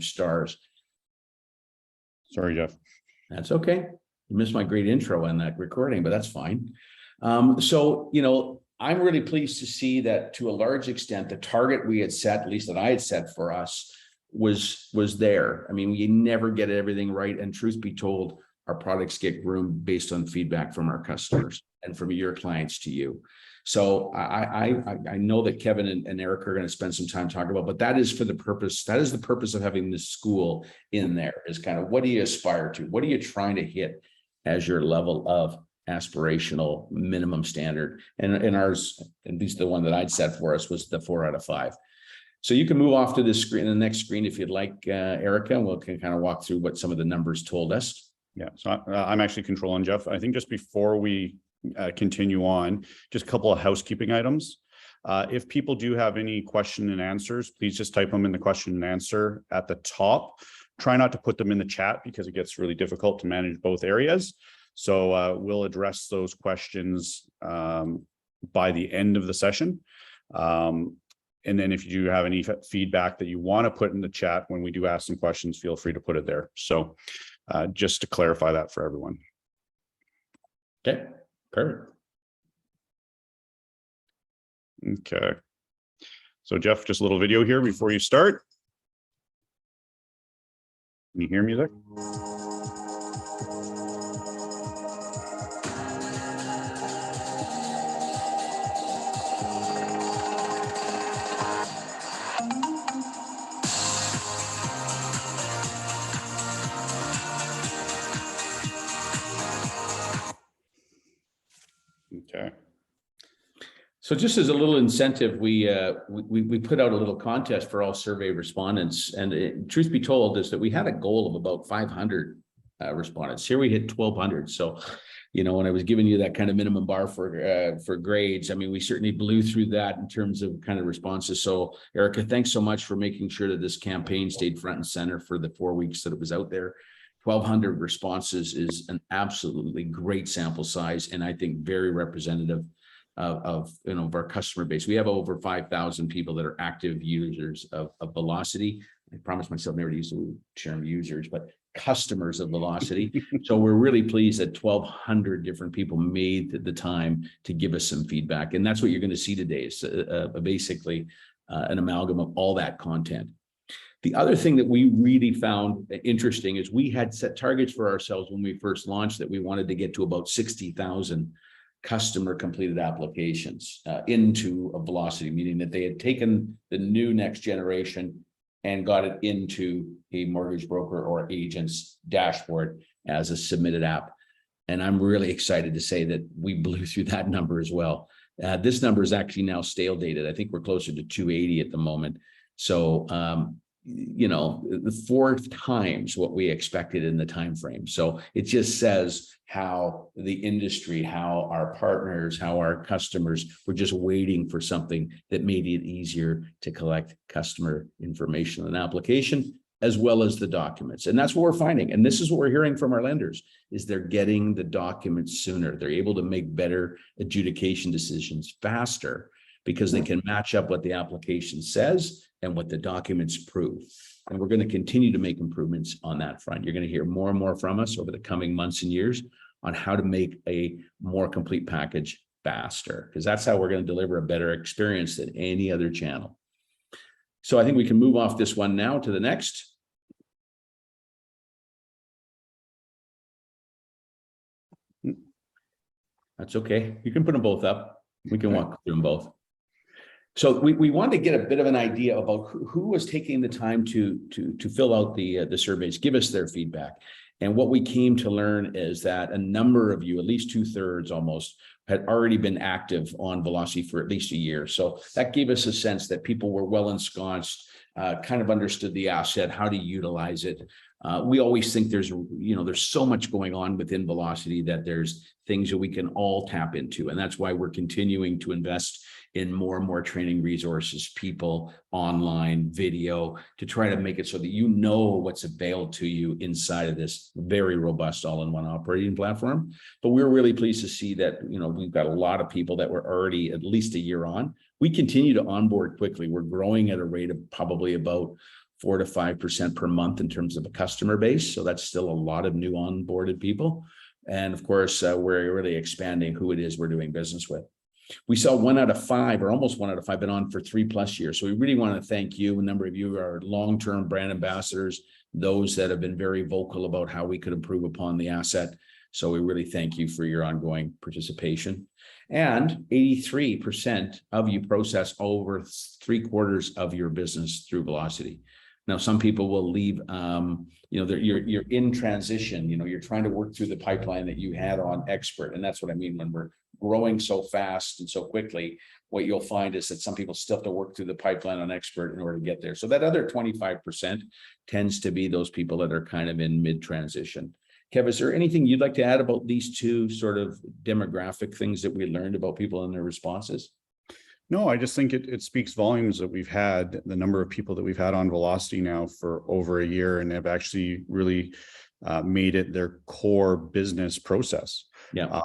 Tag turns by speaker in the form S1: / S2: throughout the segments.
S1: stars.
S2: Sorry, Jeff.
S1: That's okay. You missed my great intro on that recording, but that's fine. So, I'm really pleased to see that to a large extent, the target we had set, at least that I had set for us, was there. I mean, we never get everything right. And truth be told, our products get groomed based on feedback from our customers and from your clients to you. So I know that Kevin and Eric are going to spend some time talking about, but that is for the purpose. That is the purpose of having this school in there, is kind of, what do you aspire to? What are you trying to hit as your level of aspirational minimum standard? And ours, at least the one that I'd set for us, was the 4 out of 5. So you can move off to this screen, the next screen, if you'd like, Erica, and we'll kind of walk through what some of the numbers told us.
S2: Yeah, so I'm actually controlling, Jeff. I think just before we continue on, just a couple of housekeeping items. If people do have any question and answers, please just type them in the question and answer at the top. Try not to put them in the chat because it gets really difficult to manage both areas. So we'll address those questions by the end of the session. And then if you do have any feedback that you want to put in the chat when we do ask some questions, feel free to put it there. So just to clarify that for everyone.
S1: Okay, perfect.
S2: Okay. So Jeff, just a little video here before you start. Can you hear music? Okay.
S1: So just as a little incentive, we put out a little contest for all survey respondents, and truth be told is that we had a goal of about 500 respondents. Here we hit 1,200. So, when I was giving you that kind of minimum bar for grades, I mean, we certainly blew through that in terms of kind of responses. So, Erica, thanks so much for making sure that this campaign stayed front and center for the 4 weeks that it was out there. 1,200 responses is an absolutely great sample size, and I think very representative of our customer base. We have over 5,000 people that are active users of Velocity. I promised myself never to use the term users, but customers of Velocity. So we're really pleased that 1,200 different people made the time to give us some feedback, and that's what you're going to see today. Is basically an amalgam of all that content. The other thing that we really found interesting is we had set targets for ourselves when we first launched that we wanted to get to about 60,000 customer completed applications into a Velocity, meaning that they had taken the new next generation and got it into a mortgage broker or agent's dashboard as a submitted app. And I'm really excited to say that we blew through that number as well. This number is actually now stale dated. I think we're closer to 280 at the moment. So, the 4 times what we expected in the time frame. So it just says how the industry, how our partners, how our customers were just waiting for something that made it easier to collect customer information and application, as well as the documents. And that's what we're finding. And this is what we're hearing from our lenders, is they're getting the documents sooner. They're able to make better adjudication decisions faster because they can match up what the application says and what the documents prove. And we're going to continue to make improvements on that front. You're going to hear more and more from us over the coming months and years on how to make a more complete package faster, because that's how we're going to deliver a better experience than any other channel. So I think we can move off this one now to the next. That's okay. You can put them both up. We can walk through them both. So we wanted to get a bit of an idea about who was taking the time to fill out the surveys, give us their feedback. And what we came to learn is that a number of you, at least 2/3 almost, had already been active on Velocity for at least a year. So that gave us a sense that people were well ensconced, kind of understood the asset, how to utilize it. We always think there's so much going on within Velocity that there's things that we can all tap into. And that's why we're continuing to invest in more and more training resources, people, online, video, to try to make it so that you know what's available to you inside of this very robust all-in-one operating platform. But we're really pleased to see that, we've got a lot of people that were already at least a year on. We continue to onboard quickly. We're growing at a rate of probably about 4 to 5% per month in terms of a customer base. So that's still a lot of new onboarded people. And of course, we're really expanding who it is we're doing business with. We saw 1 out of 5, or almost 1 out of 5, been on for 3+ years. So we really want to thank you. A number of you are long-term brand ambassadors, those that have been very vocal about how we could improve upon the asset. So we really thank you for your ongoing participation. And 83% of you process over 3/4 of your business through Velocity. Now, some people will leave, you're in transition, you're trying to work through the pipeline that you had on Expert. And that's what I mean when we're growing so fast and so quickly. What you'll find is that some people still have to work through the pipeline on Expert in order to get there. So that other 25% tends to be those people that are kind of in mid-transition. Kev, is there anything you'd like to add about these two sort of demographic things that we learned about people and their responses?
S2: No, I just think it speaks volumes that we've had the number of people that we've had on Velocity now for over a year and have actually really made it their core business process.
S1: Yeah.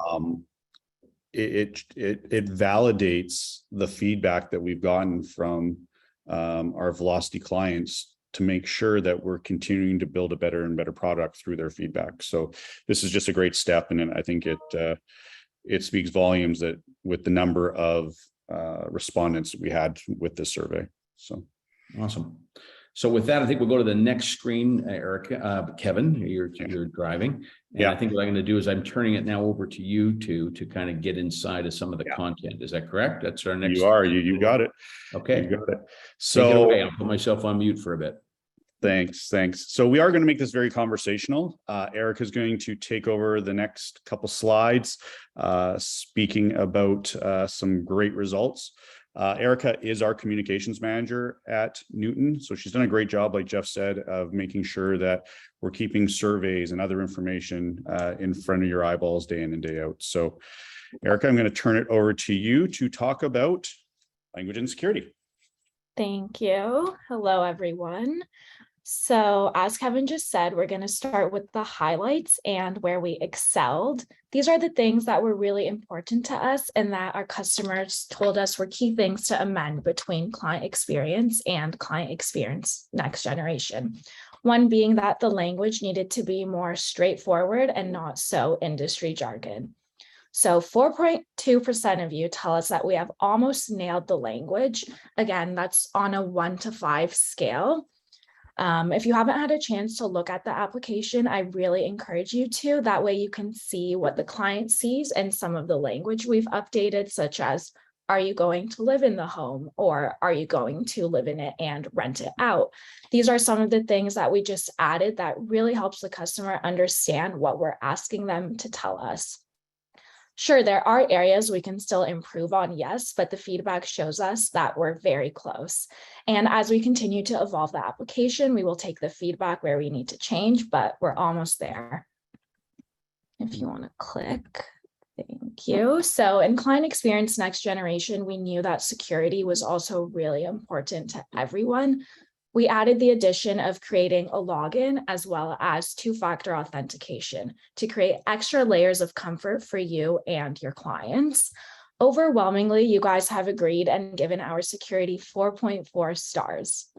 S2: It validates the feedback that we've gotten from our Velocity clients to make sure that we're continuing to build a better and better product through their feedback. So this is just a great step, and I think it speaks volumes that with the number of respondents we had with this survey. So
S1: awesome. So with that, I think we'll go to the next screen, Erica. Kevin, you're driving. And I think what I'm going to do is I'm turning it now over to you to kind of get inside of some of the content. Is that correct? That's our next.
S2: You got it.
S1: Okay.
S2: You got it.
S1: So take it away. I'll put myself on mute for a bit.
S2: Thanks. So we are going to make this very conversational. Erica is going to take over the next couple slides, speaking about some great results. Erica is our communications manager at Newton. So she's done a great job, like Jeff said, of making sure that we're keeping surveys and other information in front of your eyeballs day in and day out. So Erica, I'm going to turn it over to you to talk about language and security.
S3: Thank you. Hello, everyone. So as Kevin just said, we're going to start with the highlights and where we excelled. These are the things that were really important to us and that our customers told us were key things to amend between client experience and client experience next generation. One being that the language needed to be more straightforward and not so industry jargon. So 4.2% of you tell us that we have almost nailed the language. Again, that's on a 1 to 5 scale. If you haven't had a chance to look at the application, I really encourage you to. That way you can see what the client sees and some of the language we've updated, such as, are you going to live in the home, or are you going to live in it and rent it out? These are some of the things that we just added that really helps the customer understand what we're asking them to tell us. Sure, there are areas we can still improve on, yes, but the feedback shows us that we're very close. And as we continue to evolve the application, we will take the feedback where we need to change, but we're almost there. If you want to click, thank you. So in client experience next generation, we knew that security was also really important to everyone. We added the addition of creating a login as well as 2-factor authentication to create extra layers of comfort for you and your clients. Overwhelmingly, you guys have agreed and given our security 4.4 stars.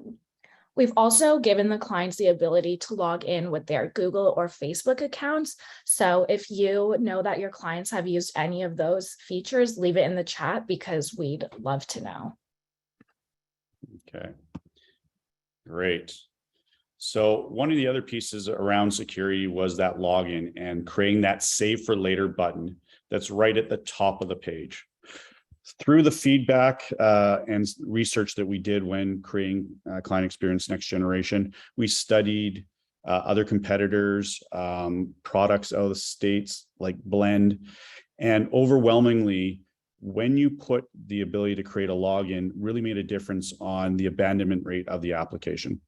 S3: We've also given the clients the ability to log in with their Google or Facebook accounts. So if you know that your clients have used any of those features, leave it in the chat because we'd love to know.
S2: Okay. Great. So one of the other pieces around security was that login and creating that save for later button that's right at the top of the page. Through the feedback and research that we did when creating client experience next generation, we studied other competitors, products out of the States like Blend, and overwhelmingly, when you put the ability to create a login, really made a difference on the abandonment rate of the application.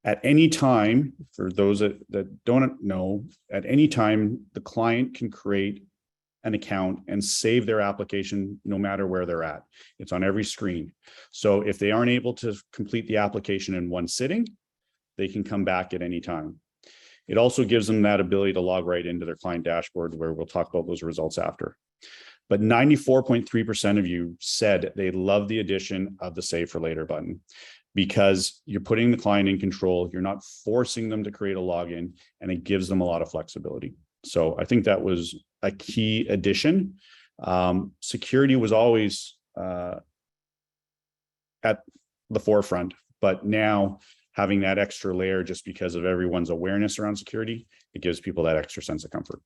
S2: At any time, for those that don't know, at any time, the client can create an account and save their application no matter where they're at. It's on every screen. So if they aren't able to complete the application in one sitting, they can come back at any time. It also gives them that ability to log right into their client dashboard, where we'll talk about those results after. But 94.3% of you said they love the addition of the save for later button. because you're putting the client in control. You're not forcing them to create a login, and it gives them a lot of flexibility. So I think that was a key addition. Security was always at the forefront, but now having that extra layer, just because of everyone's awareness around security, it gives people that extra sense of comfort.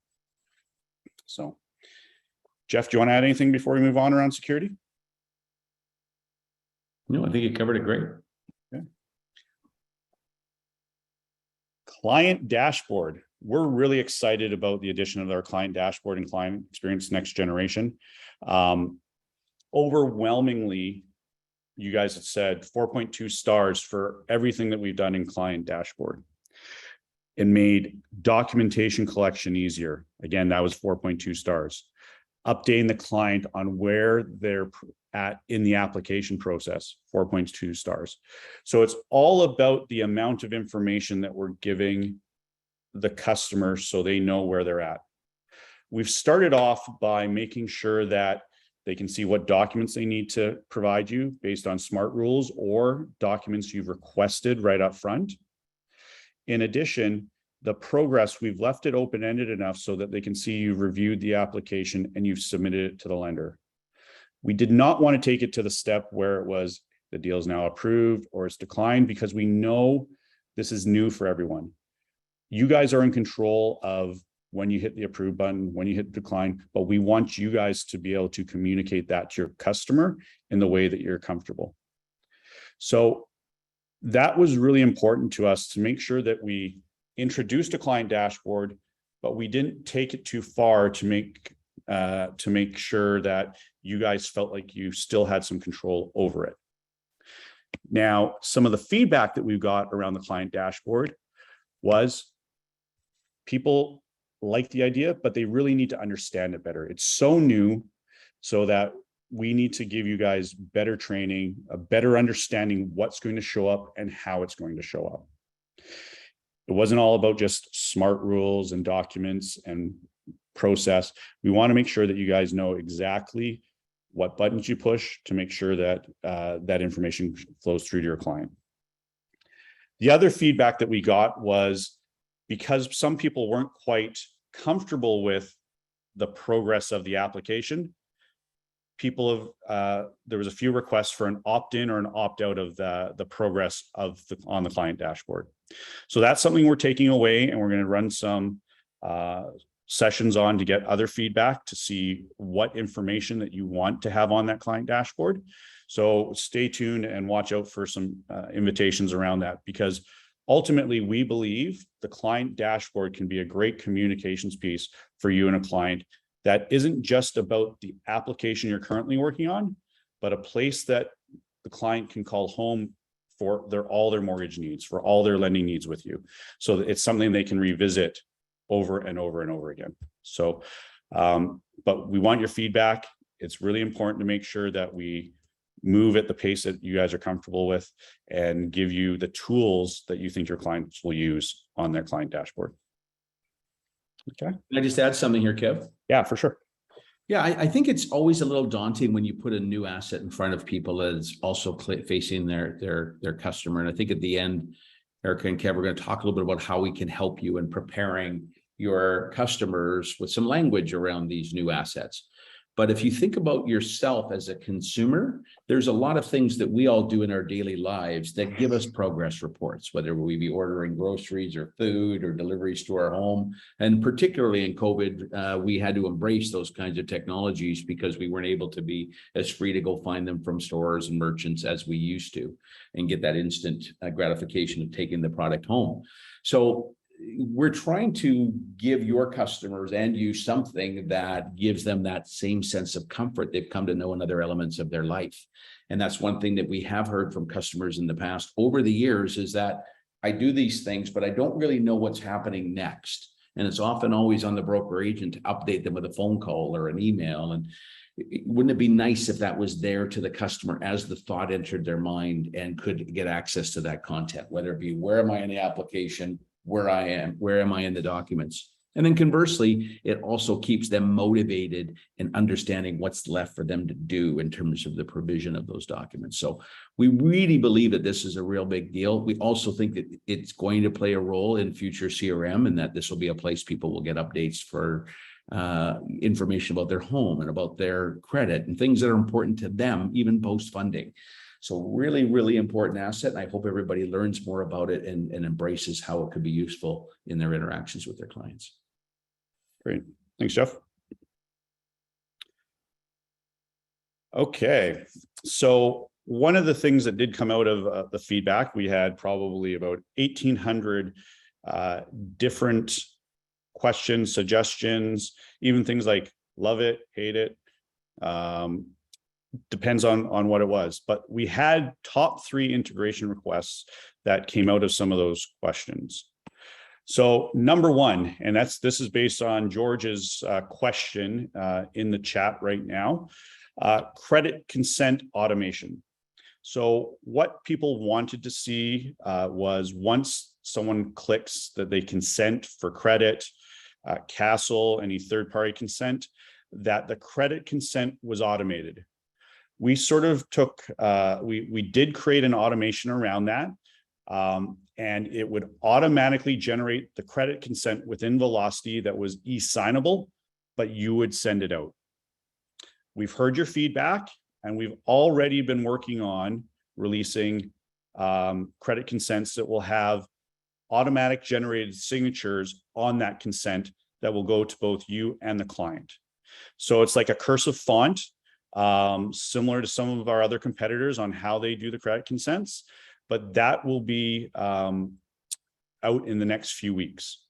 S2: So, Jeff, do you want to add anything before we move on around security?
S1: No, I think you covered it great.
S2: Okay. Client dashboard. We're really excited about the addition of our client dashboard and client experience next generation. Overwhelmingly, you guys have said 4.2 stars for everything that we've done in client dashboard. It made documentation collection easier. Again, that was 4.2 stars. Updating the client on where they're at in the application process, 4.2 stars. So it's all about the amount of information that we're giving the customer so they know where they're at. We've started off by making sure that they can see what documents they need to provide you based on smart rules or documents you've requested right up front. In addition, the progress, we've left it open-ended enough so that they can see you've reviewed the application and you've submitted it to the lender. We did not want to take it to the step where it was the deal is now approved or it's declined, because we know this is new for everyone. You guys are in control of when you hit the approve button, when you hit decline, but we want you guys to be able to communicate that to your customer in the way that you're comfortable. So that was really important to us, to make sure that we introduced a client dashboard, but we didn't take it too far to make sure that you guys felt like you still had some control over it. Now, some of the feedback that we've got around the client dashboard was people like the idea, but they really need to understand it better. It's so new, so that we need to give you guys better training, a better understanding what's going to show up and how it's going to show up. It wasn't all about just smart rules and documents and process. We want to make sure that you guys know exactly what buttons you push to make sure that that information flows through to your client. The other feedback that we got was, because some people weren't quite comfortable with the progress of the application, people have, there was a few requests for an opt-in or an opt-out of the progress of on the client dashboard. So that's something we're taking away, and we're going to run some sessions on to get other feedback to see what information that you want to have on that client dashboard. So stay tuned and watch out for some invitations around that, because ultimately we believe the client dashboard can be a great communications piece for you and a client that isn't just about the application you're currently working on, but a place that the client can call home for all their mortgage needs, for all their lending needs with you. So it's something they can revisit over and over and over again. So, but we want your feedback. It's really important to make sure that we move at the pace that you guys are comfortable with and give you the tools that you think your clients will use on their client dashboard. Okay.
S1: Can I just add something here, Kev?
S2: Yeah, for sure.
S1: Yeah, I think it's always a little daunting when you put a new asset in front of people that's also facing their customer. And I think at the end, Erica and Kev, we're going to talk a little bit about how we can help you in preparing your customers with some language around these new assets. But if you think about yourself as a consumer, there's a lot of things that we all do in our daily lives that give us progress reports, whether we be ordering groceries or food or deliveries to our home. And particularly in COVID, we had to embrace those kinds of technologies because we weren't able to be as free to go find them from stores and merchants as we used to and get that instant gratification of taking the product home. So we're trying to give your customers and you something that gives them that same sense of comfort they've come to know in other elements of their life. And that's one thing that we have heard from customers in the past over the years, is that I do these things, but I don't really know what's happening next. And it's often always on the broker agent to update them with a phone call or an email. And wouldn't it be nice if that was there to the customer as the thought entered their mind and could get access to that content, whether it be where am I in the application, where am I in the documents? And then conversely, it also keeps them motivated in understanding what's left for them to do in terms of the provision of those documents. So we really believe that this is a real big deal. We also think that it's going to play a role in future CRM, and that this will be a place people will get updates for information about their home and about their credit and things that are important to them, even post-funding. So really, really important asset. And I hope everybody learns more about it and embraces how it could be useful in their interactions with their clients.
S2: Great. Thanks, Jeff. Okay. So one of the things that did come out of the feedback, we had probably about 1,800 different questions, suggestions, even things like love it, hate it. Depends on what it was, but we had top 3 integration requests that came out of some of those questions. So number 1, and this is based on George's question in the chat right now, credit consent automation. So what people wanted to see was once someone clicks that they consent for credit, Castle, any third-party consent, that the credit consent was automated. We sort of took, we did create an automation around that, and it would automatically generate the credit consent within Velocity that was e-signable, but you would send it out. We've heard your feedback, and we've already been working on releasing credit consents that will have automatic generated signatures on that consent that will go to both you and the client. So it's like a cursive font, similar to some of our other competitors on how they do the credit consents, but that will be out in the next few weeks.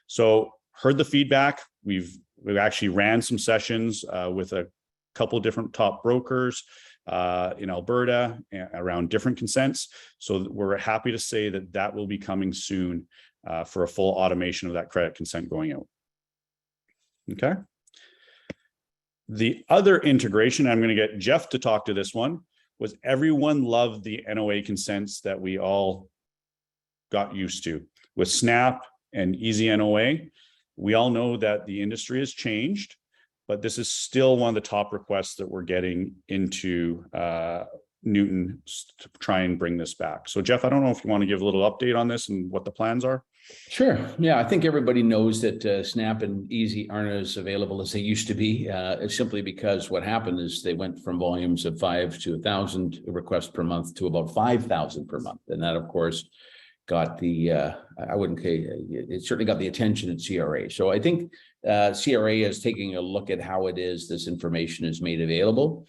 S2: So heard the feedback. We've actually ran some sessions with a couple of different top brokers in Alberta around different consents. So we're happy to say that that will be coming soon for a full automation of that credit consent going out. Okay. The other integration, I'm going to get Jeff to talk to this one, was everyone loved the NOA consents that we all got used to with Snap and Easy NOA. We all know that the industry has changed, but this is still one of the top requests that we're getting into Newton to try and bring this back. So Jeff, I don't know if you want to give a little update on this and what the plans are.
S1: Sure. Yeah, I think everybody knows that Snap and Easy aren't as available as they used to be. It's simply because what happened is they went from volumes of 5 to 1,000 requests per month to about 5,000 per month. And that, of course, got the, I wouldn't say, it certainly got the attention at CRA. So I think CRA is taking a look at how it is this information is made available.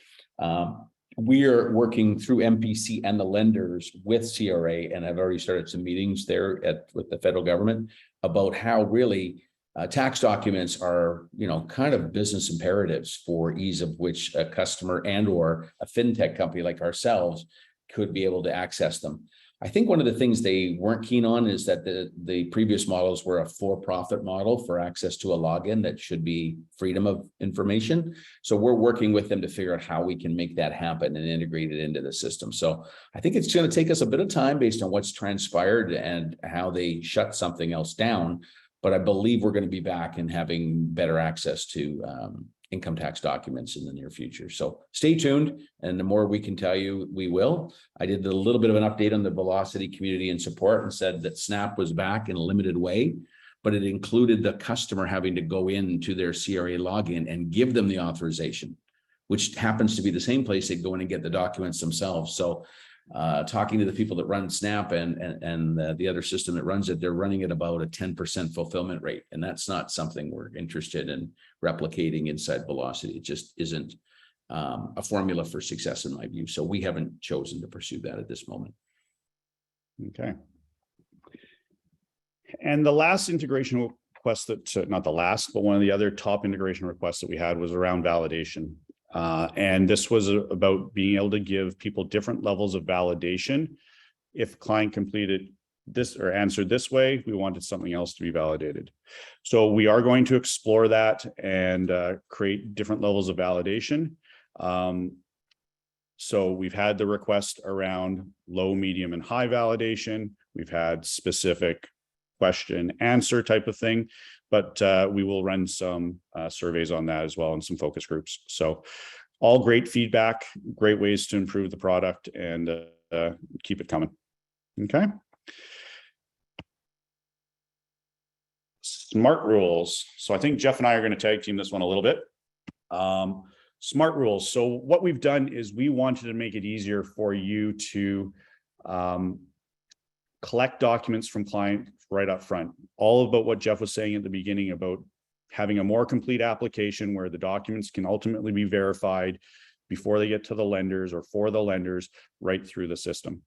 S1: We are working through MPC and the lenders with CRA, and I've already started some meetings there with the federal government about how really tax documents are, kind of business imperatives for ease of which a customer and or a fintech company like ourselves could be able to access them. I think one of the things they weren't keen on is that the previous models were a for-profit model for access to a login that should be freedom of information. So we're working with them to figure out how we can make that happen and integrate it into the system. So I think it's going to take us a bit of time based on what's transpired and how they shut something else down. But I believe we're going to be back and having better access to income tax documents in the near future. So stay tuned. And the more we can tell you, we will. I did a little bit of an update on the Velocity community and support and said that Snap was back in a limited way, but it included the customer having to go into their CRA login and give them the authorization, which happens to be the same place they go in and get the documents themselves. So talking to the people that run Snap and the other system that runs it, they're running at about a 10% fulfillment rate. And that's not something we're interested in replicating inside Velocity. It just isn't a formula for success in my view. So we haven't chosen to pursue that at this moment.
S2: Okay. And the last integration request that, not the last, but one of the other top integration requests that we had was around validation. And this was about being able to give people different levels of validation. If client completed this or answered this way, we wanted something else to be validated. So we are going to explore that and create different levels of validation. So we've had the request around low, medium, and high validation. We've had specific question, answer type of thing. But we will run some surveys on that as well and some focus groups. So all great feedback, great ways to improve the product, and keep it coming. Okay. Smart rules. So I think Jeff and I are going to tag team this one a little bit. Smart rules. So what we've done is we wanted to make it easier for you to collect documents from clients right up front. All about what Jeff was saying at the beginning about having a more complete application where the documents can ultimately be verified before they get to the lenders or for the lenders right through the system.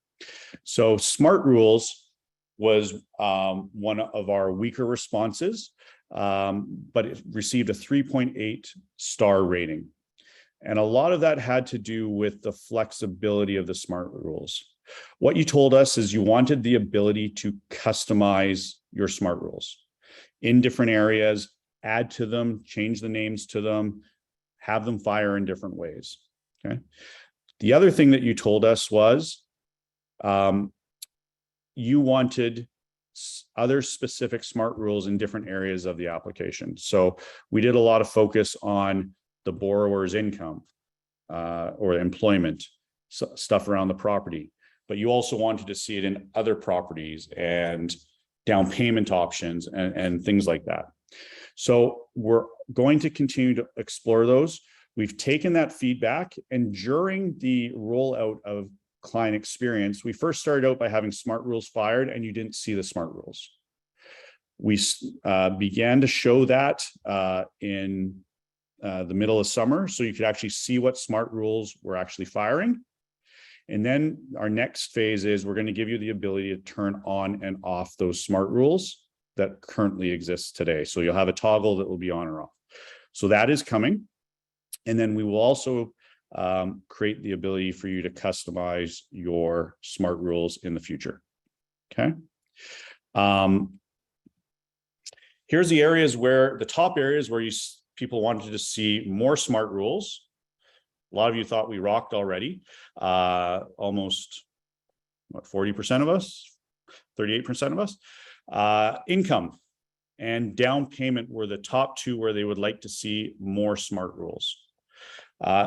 S2: So smart rules was one of our weaker responses, but it received a 3.8 star rating. And a lot of that had to do with the flexibility of the smart rules. What you told us is you wanted the ability to customize your smart rules in different areas, add to them, change the names to them, have them fire in different ways. Okay. The other thing that you told us was you wanted other specific smart rules in different areas of the application. So we did a lot of focus on the borrower's income or employment, stuff around the property. But you also wanted to see it in other properties and down payment options and things like that. So we're going to continue to explore those. We've taken that feedback, and during the rollout of client experience, we first started out by having smart rules fired, and you didn't see the smart rules. We began to show that in the middle of summer, so you could actually see what smart rules were actually firing. And then our next phase is we're going to give you the ability to turn on and off those smart rules that currently exist today. So you'll have a toggle that will be on or off. So that is coming. And then we will also create the ability for you to customize your smart rules in the future. Okay. Here's the areas where the top areas where people wanted to see more smart rules. A lot of you thought we rocked already. Almost, what, 40% of us, 38% of us. Income and down payment were the top two where they would like to see more smart rules.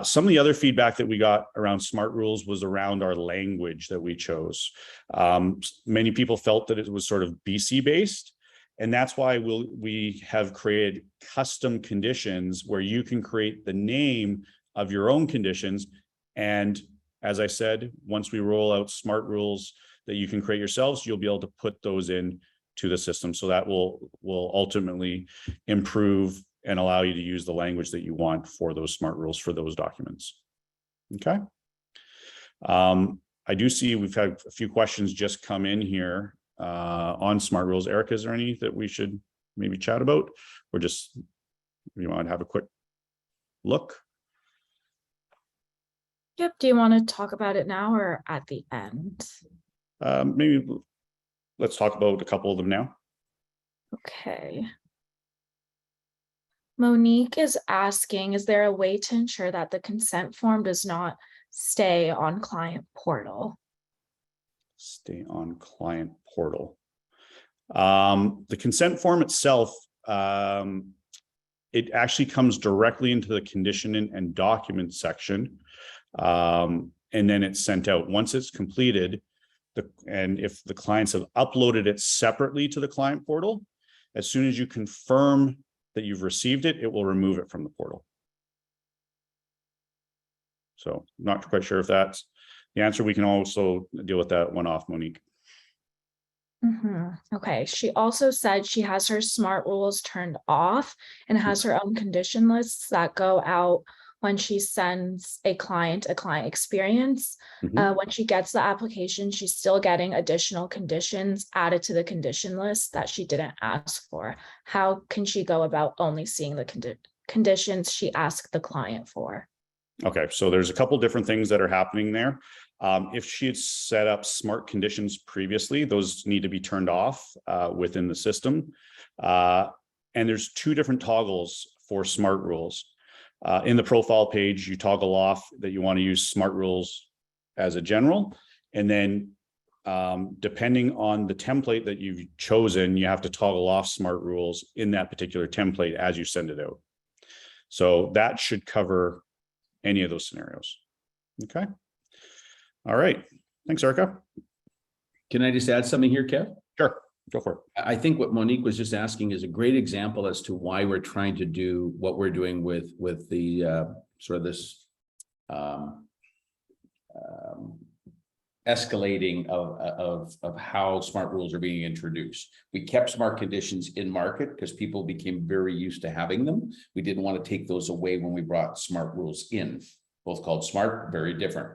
S2: Some of the other feedback that we got around smart rules was around our language that we chose. Many people felt that it was sort of BC based. And that's why we have created custom conditions where you can create the name of your own conditions. And as I said, once we roll out smart rules that you can create yourselves, you'll be able to put those in to the system. So that will ultimately improve and allow you to use the language that you want for those smart rules for those documents. Okay. I do see we've had a few questions just come in here on smart rules. Erica, is there any that we should maybe chat about, or just you want to have a quick look?
S3: Yep. Do you want to talk about it now or at the end?
S2: Maybe let's talk about a couple of them now.
S3: Okay. Monique is asking, is there a way to ensure that the consent form does not stay on client portal?
S2: Stay on client portal. The consent form itself, it actually comes directly into the condition and document section. And then it's sent out. Once it's completed, and if the clients have uploaded it separately to the client portal, as soon as you confirm that you've received it, it will remove it from the portal. So not quite sure if that's the answer. We can also deal with that one off, Monique.
S3: Okay. She also said she has her smart rules turned off and has her own condition lists that go out when she sends a client experience. When she gets the application, she's still getting additional conditions added to the condition list that she didn't ask for. How can she go about only seeing the conditions she asked the client for?
S2: Okay, so there's a couple different things that are happening there. If she had set up smart conditions previously, those need to be turned off within the system. And there's two different toggles for smart rules. In the profile page, you toggle off that you want to use smart rules as a general, and then depending on the template that you've chosen, you have to toggle off smart rules in that particular template as you send it out. So that should cover any of those scenarios. Okay. All right. Thanks, Erica.
S1: Can I just add something here, Kev?
S2: Sure. Go for it.
S1: I think what Monique was just asking is a great example as to why we're trying to do what we're doing with the sort of this escalating of how smart rules are being introduced. We kept smart conditions in market because people became very used to having them. We didn't want to take those away when we brought smart rules in, both called smart, very different.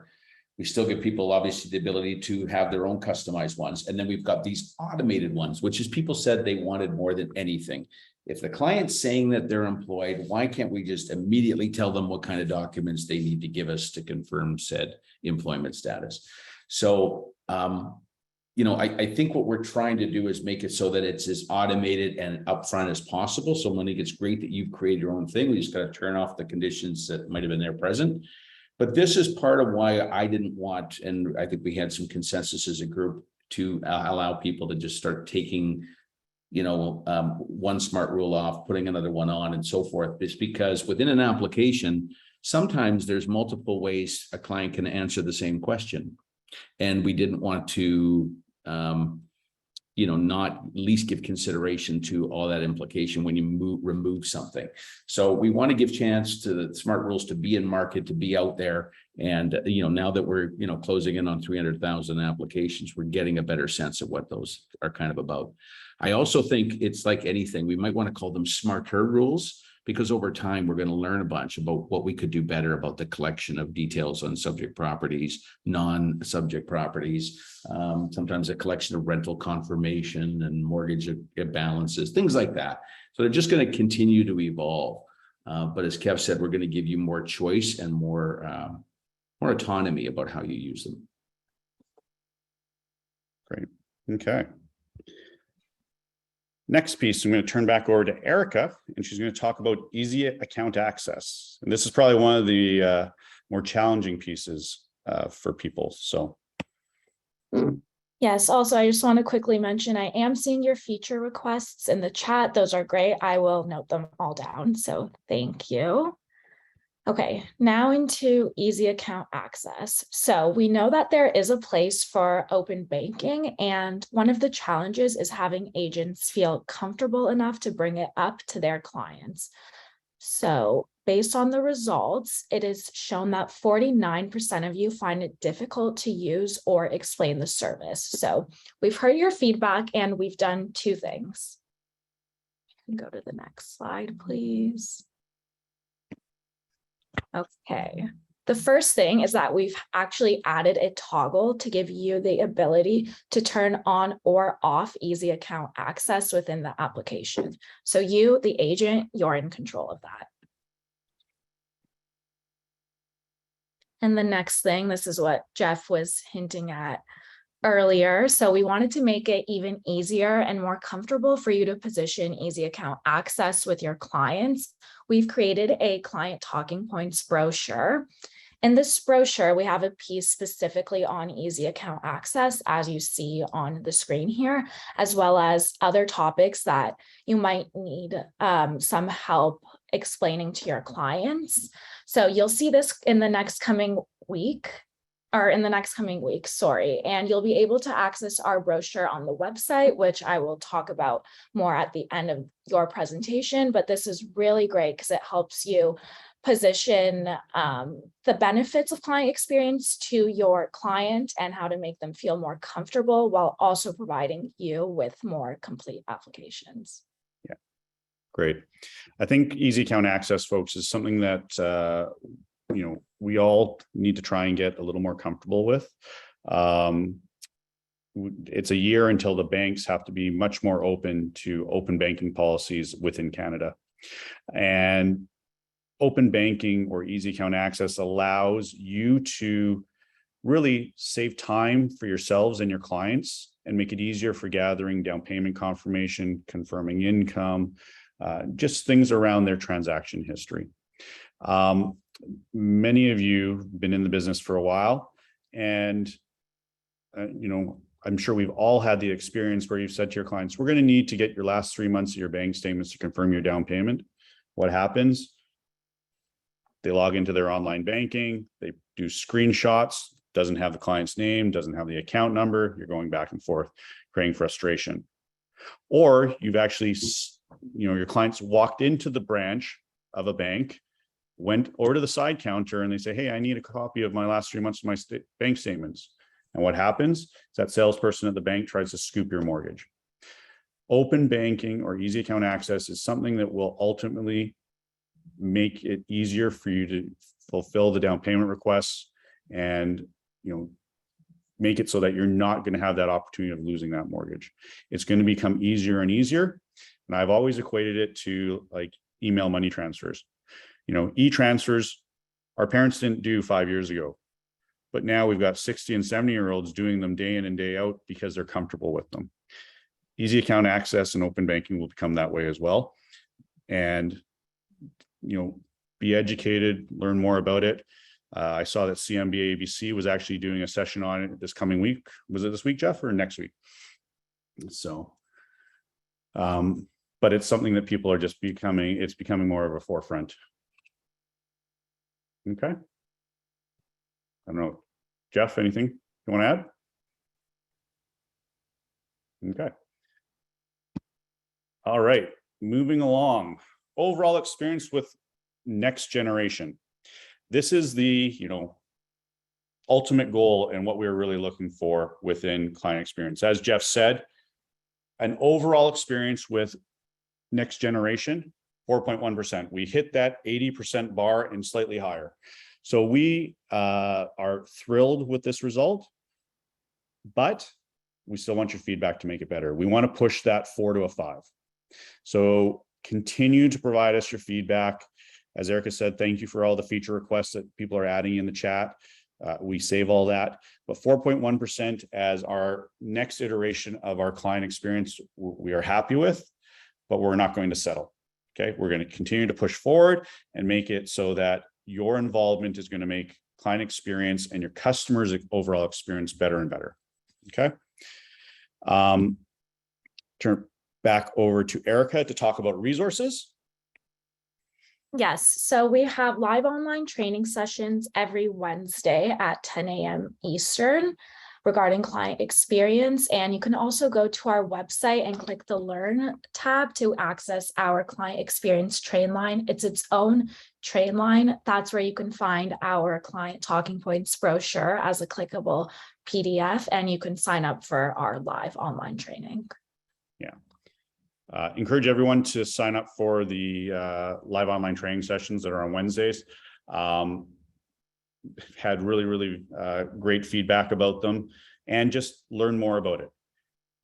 S1: We still give people obviously the ability to have their own customized ones. And then we've got these automated ones, which is people said they wanted more than anything. If the client's saying that they're employed, why can't we just immediately tell them what kind of documents they need to give us to confirm said employment status? So, I think what we're trying to do is make it so that it's as automated and upfront as possible. So Monique, it's great that you've created your own thing. We just got to turn off the conditions that might have been there present. But this is part of why I didn't want, and I think we had some consensus as a group to allow people to just start taking, one smart rule off, putting another one on and so forth. It's because within an application, sometimes there's multiple ways a client can answer the same question. And we didn't want to, not at least give consideration to all that implication when you remove something. So we want to give chance to the smart rules to be in market, to be out there. And, now that we're, closing in on 300,000 applications, we're getting a better sense of what those are kind of about. I also think it's like anything, we might want to call them smarter rules, because over time, we're going to learn a bunch about what we could do better about the collection of details on subject properties, non-subject properties, sometimes a collection of rental confirmation and mortgage balances, things like that. So they're just going to continue to evolve. But as Kev said, we're going to give you more choice and more autonomy about how you use them.
S2: Great. Okay. Next piece, I'm going to turn back over to Erica, and she's going to talk about easy account access. And this is probably one of the more challenging pieces for people. So.
S3: Yes, also, I just want to quickly mention, I am seeing your feature requests in the chat. Those are great. I will note them all down. So thank you. Okay, now into easy account access. So we know that there is a place for open banking, and one of the challenges is having agents feel comfortable enough to bring it up to their clients. So based on the results, it is shown that 49% of you find it difficult to use or explain the service. So we've heard your feedback and we've done two things. You can go to the next slide, please. Okay, the first thing is that we've actually added a toggle to give you the ability to turn on or off easy account access within the application. So you, the agent, you're in control of that. And the next thing, this is what Jeff was hinting at earlier. So we wanted to make it even easier and more comfortable for you to position easy account access with your clients. We've created a client talking points brochure. In this brochure, we have a piece specifically on easy account access, as you see on the screen here, as well as other topics that you might need some help explaining to your clients. So you'll see this in the next coming week. And you'll be able to access our brochure on the website, which I will talk about more at the end of your presentation. But this is really great because it helps you position the benefits of client experience to your client and how to make them feel more comfortable while also providing you with more complete applications.
S2: Yeah, great. I think easy account access, folks, is something that we all need to try and get a little more comfortable with. It's a year until the banks have to be much more open to open banking policies within Canada. And open banking or easy account access allows you to really save time for yourselves and your clients and make it easier for gathering down payment confirmation, confirming income, just things around their transaction history. Many of you have been in the business for a while, and I'm sure we've all had the experience where you've said to your clients, we're going to need to get your last 3 months of your bank statements to confirm your down payment. What happens? They log into their online banking, they do screenshots, doesn't have the client's name, doesn't have the account number. You're going back and forth, creating frustration. Or you've actually, your clients walked into the branch of a bank, went over to the side counter, and they say, hey, I need a copy of my last 3 months of my bank statements. And what happens is that salesperson at the bank tries to scoop your mortgage. Open banking or easy account access is something that will ultimately make it easier for you to fulfill the down payment requests and, make it so that you're not going to have that opportunity of losing that mortgage. It's going to become easier and easier. And I've always equated it to like email money transfers. E-transfers, our parents didn't do 5 years ago, but now we've got 60 and 70-year-olds doing them day in and day out because they're comfortable with them. Easy account access and open banking will become that way as well. And, be educated, learn more about it. I saw that CMBA ABC was actually doing a session on it this coming week. Was it this week, Jeff, or next week? So, but it's something that people are just it's becoming more of a forefront. Okay. I don't know. Jeff, anything you want to add? Okay. All right, moving along. Overall experience with next generation. This is the, ultimate goal and what we're really looking for within client experience. As Jeff said, an overall experience with next generation, 4.1%. We hit that 80% bar and slightly higher. So we are thrilled with this result, but we still want your feedback to make it better. We want to push that 4 to a 5. So continue to provide us your feedback. As Erica said, thank you for all the feature requests that people are adding in the chat. We save all that, but 4.1% as our next iteration of our client experience, we are happy with, but we're not going to settle. Okay, we're going to continue to push forward and make it so that your involvement is going to make client experience and your customers' overall experience better and better. Okay. Turn back over to Erica to talk about resources.
S3: Yes, so we have live online training sessions every Wednesday at 10 a.m. Eastern regarding client experience. And you can also go to our website and click the Learn tab to access our client experience train line. It's its own train line. That's where you can find our client talking points brochure as a clickable PDF, and you can sign up for our live online training.
S2: Yeah. Encourage everyone to sign up for the live online training sessions that are on Wednesdays. Had really great feedback about them, and just learn more about it.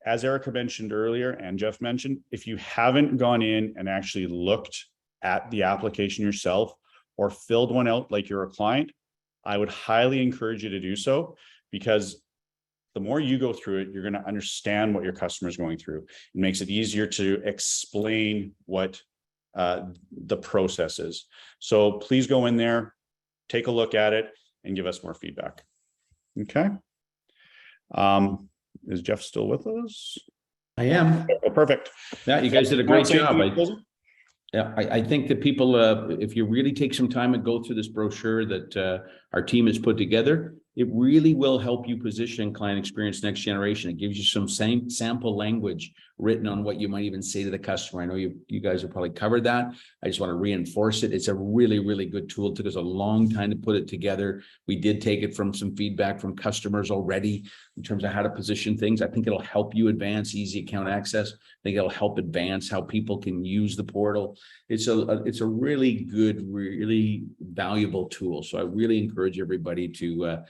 S2: As Erica mentioned earlier and Jeff mentioned, if you haven't gone in and actually looked at the application yourself or filled one out like you're a client, I would highly encourage you to do so, because the more you go through it, you're going to understand what your customer is going through. It makes it easier to explain what the process is. So please go in there, take a look at it, and give us more feedback. Okay. Is Jeff still with us?
S1: I am.
S2: Oh, perfect.
S1: Yeah, you guys did a great job.
S2: Yeah,
S1: I think that people, if you really take some time and go through this brochure that our team has put together, it really will help you position client experience next generation. It gives you some sample language written on what you might even say to the customer. I know you guys have probably covered that. I just want to reinforce it. It's a really good tool. It took us a long time to put it together. We did take it from some feedback from customers already in terms of how to position things. I think it'll help you advance easy account access. I think it'll help advance how people can use the portal. It's a really good, really valuable tool. So I really encourage everybody to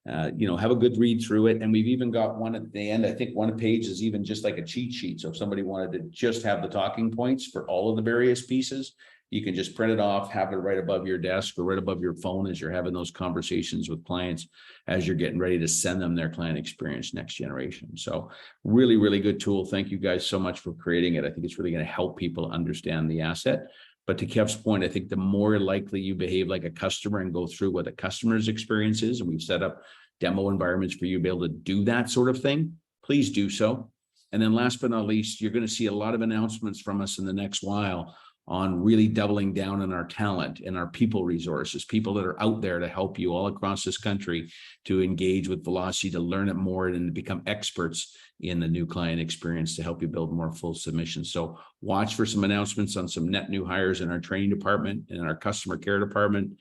S1: have a good read through it. And we've even got one at the end. I think one page is even just like a cheat sheet. So if somebody wanted to just have the talking points for all of the various pieces, you can just print it off, have it right above your desk or right above your phone as you're having those conversations with clients, as you're getting ready to send them their client experience next generation. So really good tool. Thank you guys so much for creating it. I think it's really going to help people understand the asset. But to Kev's point, I think the more likely you behave like a customer and go through what the customer's experience is, and we've set up demo environments for you to be able to do that sort of thing, please do so. And then last but not least, you're going to see a lot of announcements from us in the next while on really doubling down on our talent and our people resources, people that are out there to help you all across this country to engage with Velocity, to learn it more and to become experts in the new client experience to help you build more full submissions. So watch for some announcements on some net new hires in our training department and in our customer care department.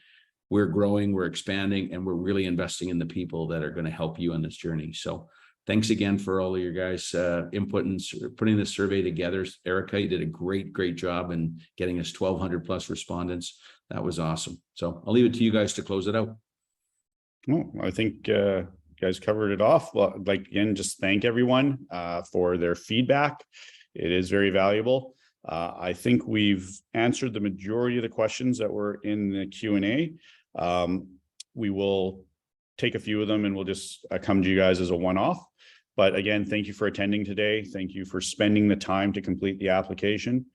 S1: We're growing, we're expanding, and we're really investing in the people that are going to help you on this journey. So thanks again for all of your guys' input and putting this survey together. Erica, you did a great job in getting us 1,200 plus respondents. That was awesome. So I'll leave it to you guys to close it out.
S2: No, I think you guys covered it off. Well, I'd like again, just thank everyone for their feedback. It is very valuable. I think we've answered the majority of the questions that were in the Q&A. We will take a few of them and we'll just come to you guys as a one-off. But again, thank you for attending today. Thank you for spending the time to complete the application.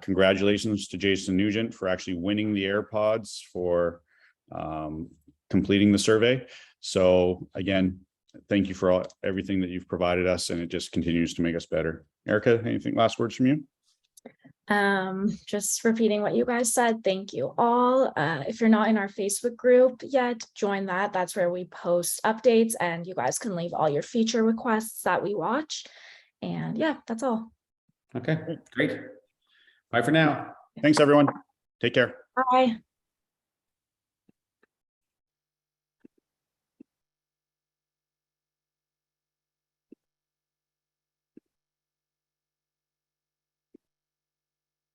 S2: Congratulations to Jason Nugent for actually winning the AirPods for completing the survey. So again, thank you for everything that you've provided us, and it just continues to make us better. Erica, anything last words from you?
S3: Just repeating what you guys said. Thank you all. If you're not in our Facebook group yet, join that. That's where we post updates and you guys can leave all your feature requests that we watch. And yeah, that's all.
S1: Okay, great. Bye for now.
S2: Thanks, everyone. Take care.
S3: Bye.